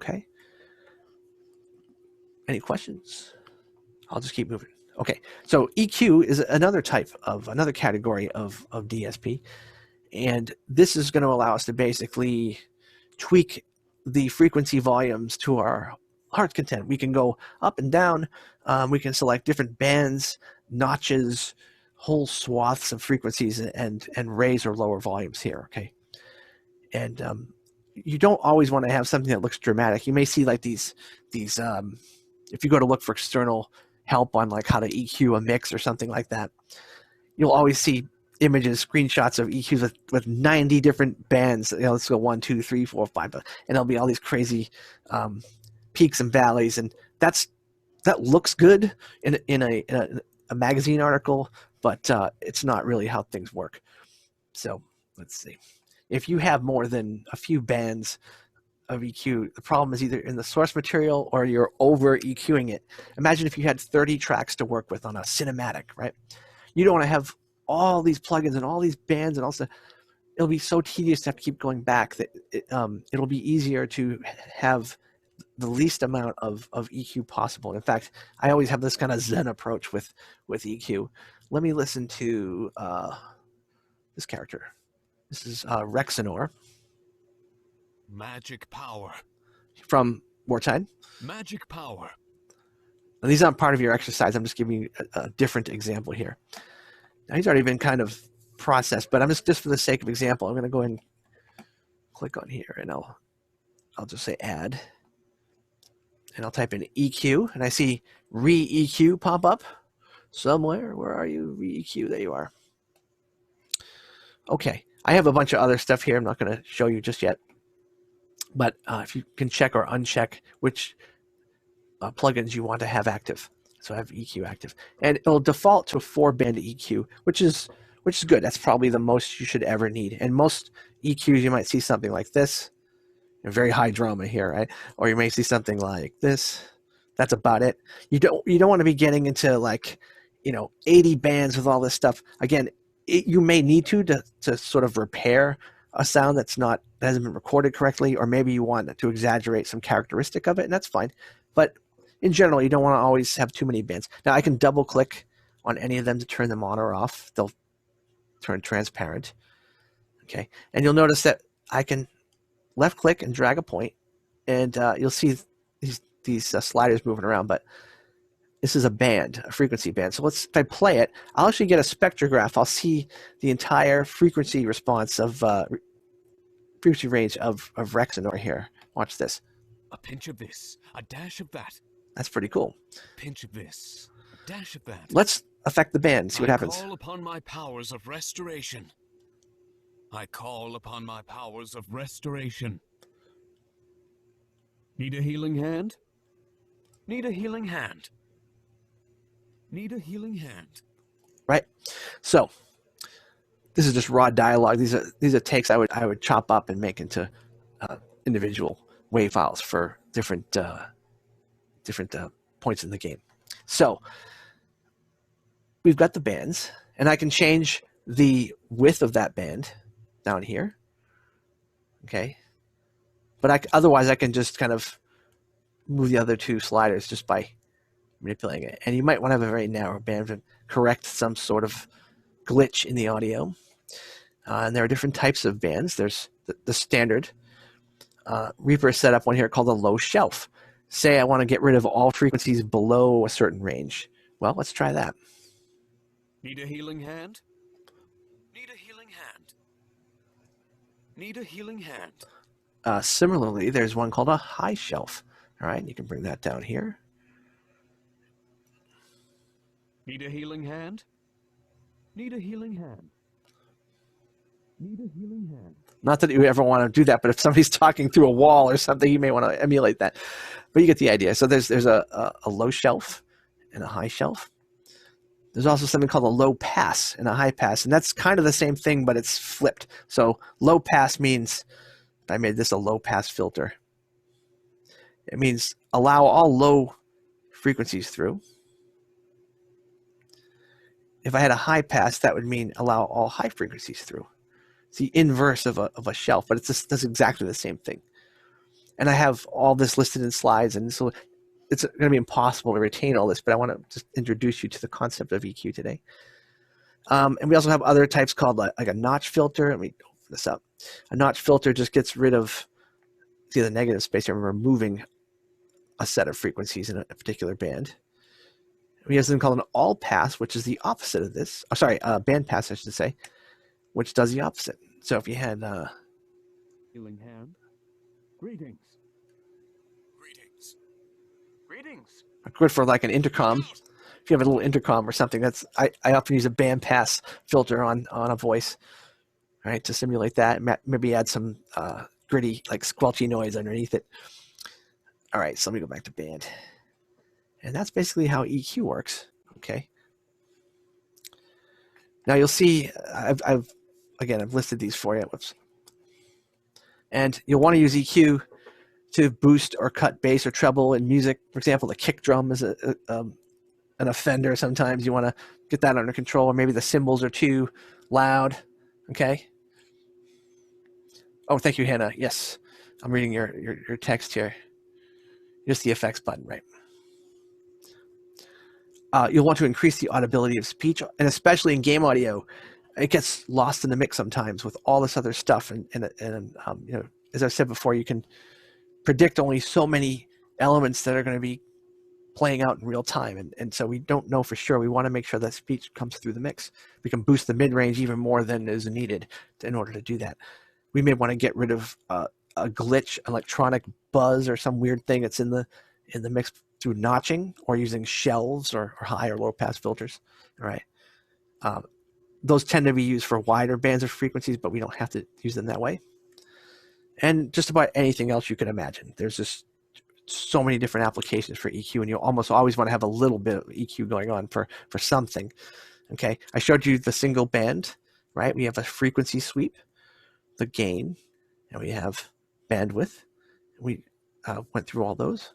Okay. Any questions? I'll just keep moving. Okay, so EQ is another category of DSP, and this is going to allow us to basically tweak the frequency volumes to our heart's content. We can go up and down. We can select different bands, notches, whole swaths of frequencies, and raise or lower volumes here. Okay, and you don't always want to have something that looks dramatic. You may see like these if you go to look for external help on like how to EQ a mix or something like that, you'll always see images, screenshots of EQs with 90 different bands. Let's go 1, 2, 3, 4, 5, and there'll be all these crazy peaks and valleys, and that looks good in a magazine article, but it's not really how things work. So let's see. If you have more than a few bands of EQ, the problem is either in the source material or you're over EQing it. Imagine if you had 30 tracks to work with on a cinematic, right? You don't want to have all these plugins and all these bands, and also it'll be so tedious to have to keep going back that it'll be easier to have the least amount of EQ possible. In fact, I always have this kind of Zen approach with EQ. Let me listen to this character. This is Rexenor. Magic power. From Wartide. Magic power. And these aren't part of your exercise. I'm just giving you a different example here. Now, he's already been kind of processed, but I'm just for the sake of example, I'm going to go ahead and click on here, and I'll just say add, and I'll type in EQ, and I see re-EQ pop up somewhere. Where are you? Re-EQ. There you are. Okay, I have a bunch of other stuff here. I'm not going to show you just yet. But if you can check or uncheck which plugins you want to have active. So I have EQ active. And it'll default to a 4-band EQ, which is good. That's probably the most you should ever need. And most EQs, you might see something like this. Very high drama here, right? Or you may see something like this. That's about it. You don't want to be getting into like, 80 bands with all this stuff. Again, you may need to sort of repair a sound that hasn't been recorded correctly, or maybe you want to exaggerate some characteristic of it, and that's fine. But in general, you don't want to always have too many bands. Now, I can double click on any of them to turn them on or off. They'll turn transparent. Okay, and you'll notice that I can left click and drag a point, and you'll see these sliders moving around. But this is a band, a frequency band. So if I play it, I'll actually get a spectrograph. I'll see the entire frequency response of frequency range of Rexenor here. Watch this. A pinch of this, a dash of that. That's pretty cool. Pinch of this, a dash of that. Let's affect the band, see what happens. I call upon my powers of restoration. I call upon my powers of restoration. Need a healing hand? Need a healing hand. Need a healing hand. Right? So this is just raw dialogue. These are takes I would chop up and make into individual WAV files for different points in the game. So we've got the bands, and I can change the width of that band down here. Okay, but otherwise I can just kind of move the other two sliders just by manipulating it. And you might want to have a very narrow band to correct some sort of glitch in the audio. And there are different types of bands. There's the standard. Reaper set up one here called a low shelf. Say I want to get rid of all frequencies below a certain range. Well, let's try that. Need a healing hand? Need a healing hand. Need a healing hand. Similarly, there's one called a high shelf. All right, you can bring that down here. Need a healing hand? Need a healing hand. Need a healing hand. Not that you ever want to do that, but if somebody's talking through a wall or something, you may want to emulate that. But you get the idea. So there's a low shelf and a high shelf. There's also something called a low pass and a high pass, and that's kind of the same thing, but it's flipped. So low pass means, I made this a low pass filter. It means allow all low frequencies through. If I had a high pass, that would mean allow all high frequencies through. It's the inverse of a shelf, but that's exactly the same thing. And I have all this listed in slides, and so it's going to be impossible to retain all this, but I want to just introduce you to the concept of EQ today. And we also have other types called like a notch filter. Let me open this up. A notch filter just gets rid of, see the negative space here, removing a set of frequencies in a particular band. We have something called an all pass, which is the opposite of this. Oh, sorry, band pass, I should say, which does the opposite. So if you had Healing hand. Greetings. Greetings. Greetings. good for like an intercom. If you have a little intercom or something, that's I often use a band pass filter on a voice, right, to simulate that. Maybe add some gritty, like squelchy noise underneath it. All right, so let me go back to band. And that's basically how EQ works, okay? Now you'll see, I've listed these for you. Whoops. And you'll want to use EQ to boost or cut bass or treble in music. For example, the kick drum is an offender. Sometimes you want to get that under control, or maybe the cymbals are too loud, okay? Oh, thank you, Hannah. Yes, I'm reading your text here. Just the effects button, right? You'll want to increase the audibility of speech, and especially in game audio, it gets lost in the mix sometimes with all this other stuff. And you know, as I've said before, you can predict only so many elements that are going to be playing out in real time, and so we don't know for sure. We want to make sure that speech comes through the mix. We can boost the mid-range even more than is needed in order to do that. We may want to get rid of a glitch, electronic buzz, or some weird thing that's in the mix through notching or using shelves or high or low pass filters. All right. Those tend to be used for wider bands of frequencies, but we don't have to use them that way. And just about anything else you can imagine. There's just so many different applications for EQ, and you'll almost always want to have a little bit of EQ going on for something. Okay, I showed you the single band, right? We have a frequency sweep, the gain, and we have bandwidth. We went through all those.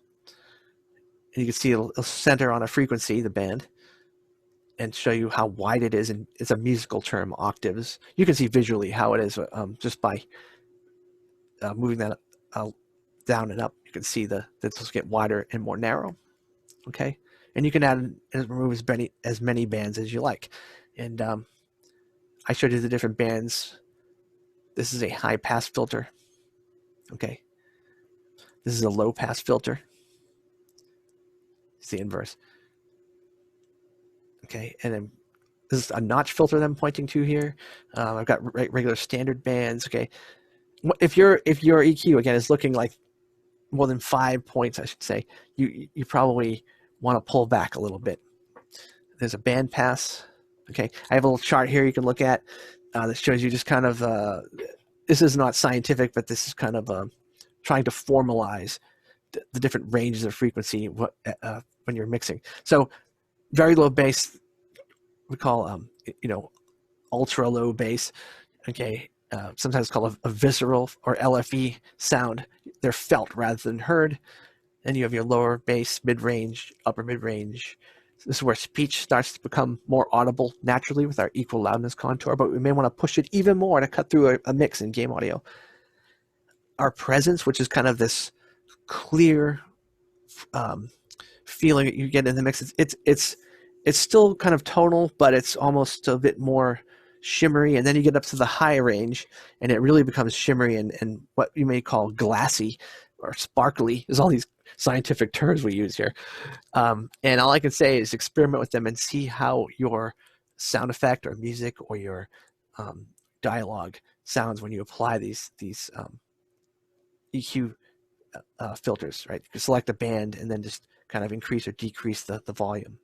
And you can see it'll center on a frequency, the band, and show you how wide it is. And it's a musical term, octaves. You can see visually how it is just by moving that down and up. You can see that this will get wider and more narrow. Okay, and you can add and remove as many bands as you like. And I showed you the different bands. This is a high pass filter. Okay, this is a low pass filter. It's the inverse. Okay, and then this is a notch filter that I'm pointing to here. I've got regular standard bands. Okay, if your EQ again is looking like more than 5 points, I should say, you probably want to pull back a little bit. There's a band pass. Okay, I have a little chart here you can look at that shows you just kind of. This is not scientific, but this is kind of trying to formalize the different ranges of frequency when you're mixing. So very low bass, we call ultra low bass. Okay, sometimes called a visceral or LFE sound. They're felt rather than heard. Then you have your lower bass, mid-range, upper mid-range. This is where speech starts to become more audible naturally with our equal loudness contour, but we may want to push it even more to cut through a mix in game audio. Our presence, which is kind of this clear feeling that you get in the mix, it's still kind of tonal, but it's almost a bit more shimmery. And then you get up to the high range, and it really becomes shimmery and what you may call glassy or sparkly. There's all these scientific terms we use here. And all I can say is experiment with them and see how your sound effect or music or your dialogue sounds when you apply these EQ filters, right? You can select a band and then just kind of increase or decrease the volume.